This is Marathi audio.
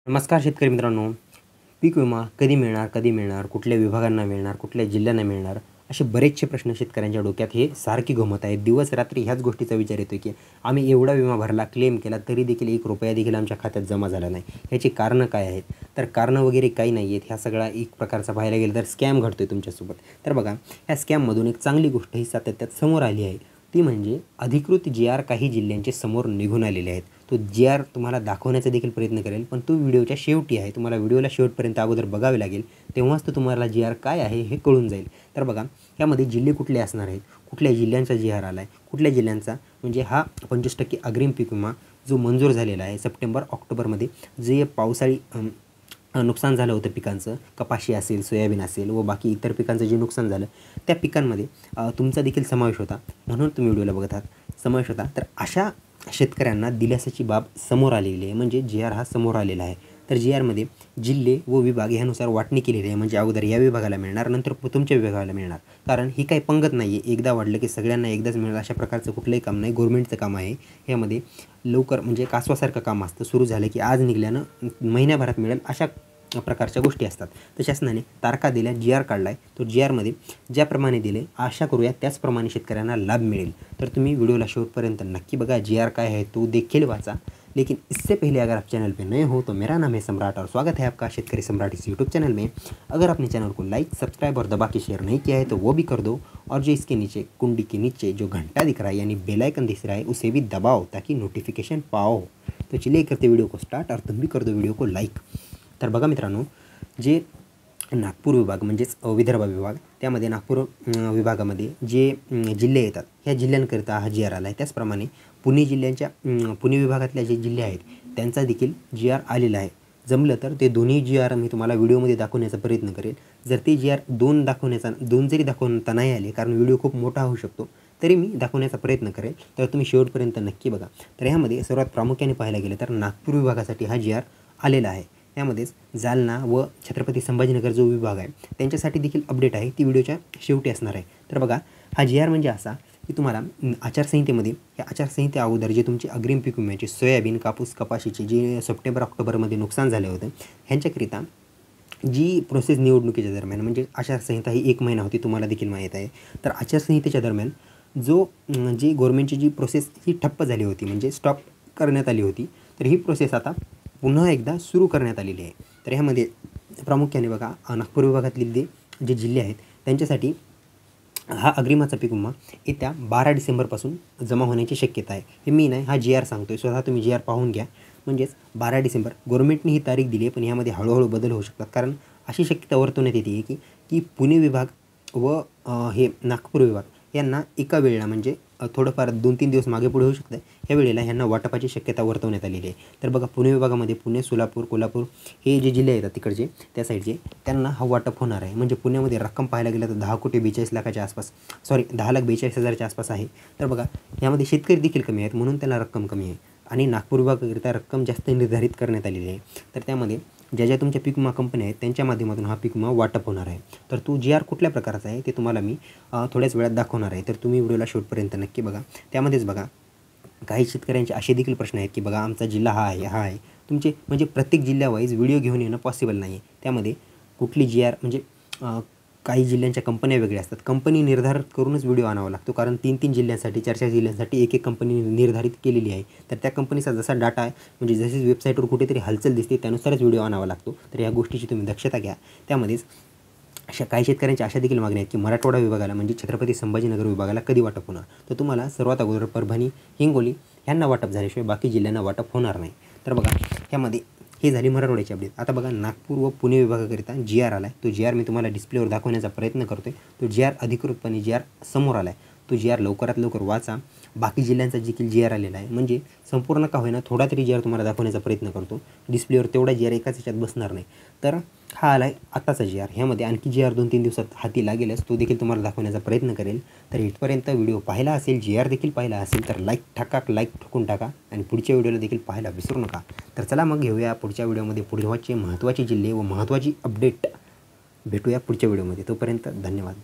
नमस्कार शेतकरी मित्रांनो. पीक विमा कधी मिळणार, कधी मिळणार, कुठल्या विभागांना मिळणार, कुठल्या जिल्ह्यांना मिळणार, असे बरेचसे प्रश्न शेतकऱ्यांच्या डोक्यात हे सारखी घुमत आहेत. दिवस रात्री ह्याच गोष्टीचा विचार येतो की आम्ही एवढा विमा भरला, क्लेम केला, तरी देखील ₹1 देखील आमच्या खात्यात जमा झाला नाही. ह्याची कारणं काय आहेत? तर कारणं वगैरे काही नाही आहेत. ह्या सगळा एक प्रकारचा पाहायला गेलं तर स्कॅम घडतो आहे तुमच्यासोबत. तर बघा, ह्या स्कॅममधून एक चांगली गोष्ट ही सातत्यात समोर आली आहे. ती म्हणजे अधिकृत जी.आर काही जिल्ह्यांचे समोर निघून आलेले आहेत. तो जी.आर तुम्हाला दाखवण्याचा देखील प्रयत्न करेल, पण तो व्हिडिओच्या शेवटी आहे. तुम्हाला व्हिडिओला शेवटपर्यंत अगोदर बघावे लागेल, तेव्हाच तो तुम्हाला जी.आर काय आहे हे कळून जाईल. तर बघा, यामध्ये जिल्हे कुठले असणार आहेत, कुठल्या जिल्ह्यांचा जी.आर आला आहे, कुठल्या जिल्ह्यांचा म्हणजे हा 25% अग्रिम पीक विमा जो मंजूर झालेला आहे सप्टेंबर-ऑक्टोबरमध्ये, जे पावसाळी नुकसान झालं होतं पिकांचं, कपाशी असेल, सोयाबीन असेल व बाकी इतर पिकांचं जे नुकसान झालं, त्या पिकांमध्ये तुमचा देखील समावेश होता. म्हणून तुम्ही व्हिडिओला बघत आहात, समावेश होता. तर अशा शेतकऱ्यांना दिलासाची बाब समोर आलेली आहे, म्हणजे जी.आर हा समोर आलेला आहे. तर जी.आरमध्ये जिल्हे व विभाग ह्यानुसार वाटणी केलेली आहे. म्हणजे अगोदर या विभागाला मिळणार, नंतर तुमच्या विभागाला मिळणार. कारण ही काही पंगत नाही आहे, एकदा वाढलं की सगळ्यांना एकदाच मिळेल अशा प्रकारचं कुठलंही काम नाही. गव्हर्नमेंटचं काम आहे. ह्यामध्ये लवकर म्हणजे कासवासारखं काम असतं. सुरू झालं की आज निघाल्यानं महिन्याभरात मिळेल अशा प्रकारच्या गोष्टी असतात. तर शासनाने तारखा दिल्या, जी.आर काढला आहे. तो जी.आरमध्ये ज्याप्रमाणे दिले, आशा करूया त्याचप्रमाणे शेतकऱ्यांना लाभ मिळेल. तर तुम्ही व्हिडिओला शेवटपर्यंत नक्की बघा. जी.आर काय है तो देखील वाचा. लेकिन इससे पहले अगर आप चैनल पे नए हो तो मेरा नाम है सम्राट और स्वागत है आपका शेतकरी सम्राट इस यूट्यूब चैनल में। अगर आपने चैनल को लाइक, सब्सक्राइब और दबा के शेयर नहीं किया है तो वो भी कर दो, और जो इसके नीचे कुंडी के नीचे जो घंटा दिख रहा है यानी बेल आइकन दिख रहा है उसे भी दबाओ ताकि नोटिफिकेशन पाओ. तो चलिए करते वीडियो को स्टार्ट और तुम भी कर दो वीडियो को लाईक. तर बघा मित्रांनो, जे नागपूर विभाग म्हणजेच विदर्भ विभाग, त्यामध्ये नागपूर विभागामध्ये जे जिल्हे येतात, ह्या जिल्ह्यांकरिता हा जी.आर आला आहे. त्याचप्रमाणे पुणे जिल्ह्यांच्या पुणे विभागातल्या जे जिल्हे आहेत त्यांचा देखील जी.आर आलेला आहे. जमलं तर ते दोन्ही जी.आर मी तुम्हाला व्हिडिओमध्ये दाखवण्याचा प्रयत्न करेल. जर ते जी.आर दोन जरी दाखवता नाही आले, कारण व्हिडिओ खूप मोठा होऊ शकतो, तरी मी दाखवण्याचा प्रयत्न करेल. तर तुम्ही शेवटपर्यंत नक्की बघा. तर ह्यामध्ये सर्वात प्रामुख्याने पाहायला गेलं तर नागपूर विभागासाठी हा जी.आर आलेला आहे. त्यामध्येच जालना व छत्रपती संभाजीनगर जो विभाग आहे त्यांच्यासाठी देखील अपडेट आहे, ती व्हिडिओच्या शेवटी असणार आहे. तर बघा, हा जी.आर म्हणजे असा की तुम्हाला आचारसंहितेमध्ये, या आचारसंहिते अगोदर जे तुमचे अग्रिम पीक विम्याचे सोयाबीन, कापूस, कपाशीचे जे सप्टेंबर-ऑक्टोबरमध्ये नुकसान झाले होते, ह्यांच्याकरिता जी प्रोसेस निवडणुकीच्या दरम्यान, म्हणजे आचारसंहिता ही 1 महिना होती, तुम्हाला देखील माहीत आहे. तर आचारसंहितेच्या दरम्यान जी गव्हर्नमेंटची जी प्रोसेस ही ठप्प झाली होती, म्हणजे स्टॉप करण्यात आली होती, तर ही प्रोसेस आता पुन्हा एकदा सुरू करण्यात आलेली आहे. तर ह्यामध्ये प्रामुख्याने बघा, नागपूर विभागातले जे जिल्हे आहेत त्यांच्यासाठी हा अग्रिमाचा पीक विमा येत्या 12 डिसेंबरपासून जमा होण्याची शक्यता आहे. हे मी नाही, हा जी.आर सांगतो आहे. स्वतः तुम्ही जी.आर पाहून घ्या. म्हणजेच 12 डिसेंबर गव्हर्नमेंटने ही तारीख दिली आहे, पण ह्यामध्ये हळूहळू बदल होऊ शकतात. कारण अशी शक्यता वर्तवण्यात येते की पुणे विभाग व हे नागपूर विभाग यांना एका वेळेला, म्हणजे थोडंफार 2-3 दिवस मागे पुढे होऊ शकतं, ह्या वेळेला ह्यांना वाटपाची शक्यता वर्तवण्यात आलेली आहे. तर बघा, पुणे विभागामध्ये पुणे, सोलापूर, कोल्हापूर हे जे जिल्हे येतात तिकडचे, त्या साईडचे, त्यांना हा वाटप होणार आहे. म्हणजे पुण्यामध्ये रक्कम पाहायला गेलं तर 10,42,00,000च्या आसपास, 10,42,000च्या आसपास आहे. तर बघा, यामध्ये शेतकरी देखील कमी आहेत, म्हणून त्यांना रक्कम कमी आहे. आणि नागपूर विभागाकरिता रक्कम जास्त निर्धारित करण्यात आलेली आहे. तर त्यामध्ये ज्या तुमच्या पीक विमा कंपन्या आहेत त्यांच्या माध्यमातून हा पीक विमा वाटप होणार आहे. तर तो जी.आर कुठल्या प्रकारचा आहे ते तुम्हाला मी थोड्याच वेळात दाखवणार आहे. तर तुम्ही व्हिडिओला शेवटपर्यंत नक्की बघा. त्यामध्येच बघा, काही शेतकऱ्यांचे असे देखील प्रश्न आहेत की बघा, आमचा जिल्हा हा आहे. तुमचे म्हणजे प्रत्येक जिल्ह्यावाईज व्हिडिओ घेऊन येणं पॉसिबल नाही आहे. त्यामध्ये कुठली जी.आर म्हणजे काही जिल्ह्यांच्या कंपन्या वेगळ्या असतात. कंपनी निर्धारित करूनच व्हिडिओ आणावा लागतो, कारण 3-3 जिल्ह्यांसाठी, 4-4 जिल्ह्यांसाठी एक कंपनी निर्धारित केलेली आहे. तर त्या कंपनीचा जसा डाटा आहे, म्हणजे जशी वेबसाईटवर कुठेतरी हालचाल दिसते त्यानुसारच व्हिडिओ आणावा लागतो. तर या गोष्टीची तुम्ही दक्षता घ्या. त्यामध्येच काही शेतकऱ्यांच्या अशा देखील मागण्या आहेत की मराठवाडा विभागाला, म्हणजे छत्रपती संभाजीनगर विभागाला कधी वाटप होणार. तर तुम्हाला सर्वात अगोदर परभणी, हिंगोली ह्यांना वाटप झाल्याशिवाय बाकी जिल्ह्यांना वाटप होणार नाही. तर बघा, ह्यामध्ये हे झाली मराठवाड्याची अपडेट. आता बघा, नागपूर व पुणे विभागाकरिता जी.आर आला आहे. तो जी.आर मी तुम्हाला डिस्प्लेवर दाखवण्याचा प्रयत्न करतो आहे. तो जी.आर अधिकृतपणे जी.आर समोर आला आहे. तो जी.आर लवकरात लवकर वाचा. बाकी जिल्ह्यांचा देखील जी.आर आलेला आहे, म्हणजे संपूर्ण का होईना थोडा तरी जी.आर तुम्हाला दाखवण्याचा प्रयत्न करतो. डिस्प्लेवर तेवढा जी.आर एकाच ह्याच्यात बसणार नाही. तर हा आला आहे आत्ताचा जी.आर. ह्यामध्ये आणखी जी.आर 2-3 दिवसात हाती लागेलच, तो देखील तुम्हाला दाखवण्याचा प्रयत्न करेल. तर इथपर्यंत व्हिडिओ पाहिला असेल, जी.आर देखील पाहिला असेल, तर लाईक ठोकून टाका आणि पुढच्या व्हिडिओला देखील पाहायला विसरू नका. तर चला मग घेऊया पुढच्या व्हिडिओमध्ये पुढचे महत्त्वाचे जिल्हे व महत्त्वाची अपडेट. भेटूया पुढच्या व्हिडिओमध्ये. तोपर्यंत धन्यवाद.